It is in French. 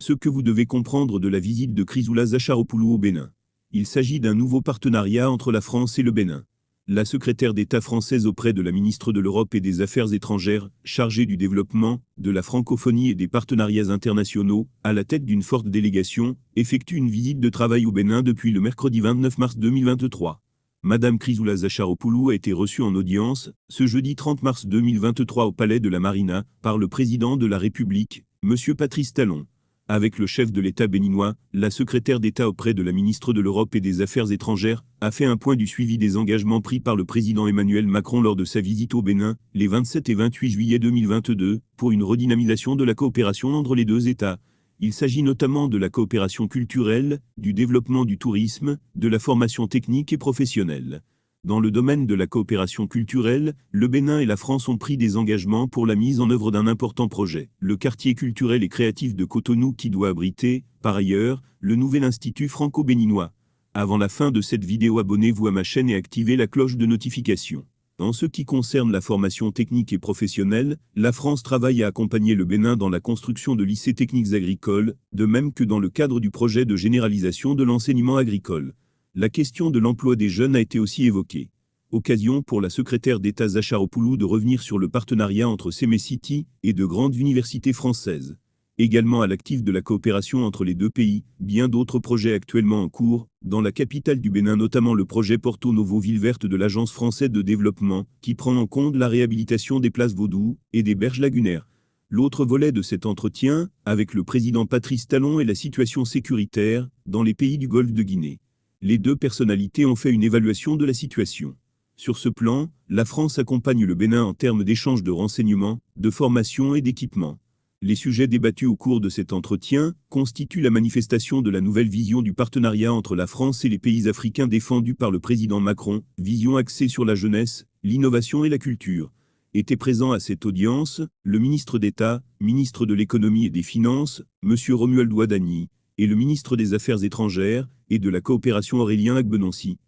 Ce que vous devez comprendre de la visite de Chrysoula Zacharopoulou au Bénin. Il s'agit d'un nouveau partenariat entre la France et le Bénin. La secrétaire d'État française auprès de la ministre de l'Europe et des Affaires étrangères, chargée du développement, de la francophonie et des partenariats internationaux, à la tête d'une forte délégation, effectue une visite de travail au Bénin depuis le mercredi 29 mars 2023. Madame Chrysoula Zacharopoulou a été reçue en audience, ce jeudi 30 mars 2023 au Palais de la Marina, par le président de la République, Monsieur Patrice Talon. Avec le chef de l'État béninois, la secrétaire d'État auprès de la ministre de l'Europe et des Affaires étrangères a fait un point du suivi des engagements pris par le président Emmanuel Macron lors de sa visite au Bénin, les 27 et 28 juillet 2022, pour une redynamisation de la coopération entre les deux États. Il s'agit notamment de la coopération culturelle, du développement du tourisme, de la formation technique et professionnelle. Dans le domaine de la coopération culturelle, le Bénin et la France ont pris des engagements pour la mise en œuvre d'un important projet, le quartier culturel et créatif de Cotonou qui doit abriter, par ailleurs, le nouvel institut franco-béninois. Avant la fin de cette vidéo, abonnez-vous à ma chaîne et activez la cloche de notification. En ce qui concerne la formation technique et professionnelle, la France travaille à accompagner le Bénin dans la construction de lycées techniques agricoles, de même que dans le cadre du projet de généralisation de l'enseignement agricole. La question de l'emploi des jeunes a été aussi évoquée. Occasion pour la secrétaire d'État Zacharopoulou de revenir sur le partenariat entre City et de grandes universités françaises. Également à l'actif de la coopération entre les deux pays, bien d'autres projets actuellement en cours, dans la capitale du Bénin notamment le projet Porto Novo Ville Verte de l'Agence française de développement, qui prend en compte la réhabilitation des places Vaudou et des berges lagunaires. L'autre volet de cet entretien, avec le président Patrice Talon, est la situation sécuritaire dans les pays du Golfe de Guinée. Les deux personnalités ont fait une évaluation de la situation. Sur ce plan, la France accompagne le Bénin en termes d'échange de renseignements, de formation et d'équipement. Les sujets débattus au cours de cet entretien constituent la manifestation de la nouvelle vision du partenariat entre la France et les pays africains défendue par le président Macron, vision axée sur la jeunesse, l'innovation et la culture. Était présent à cette audience, le ministre d'État, ministre de l'Économie et des Finances, M. Romuald Wadani, et le ministre des Affaires étrangères et de la Coopération Aurélien Agbenoncy.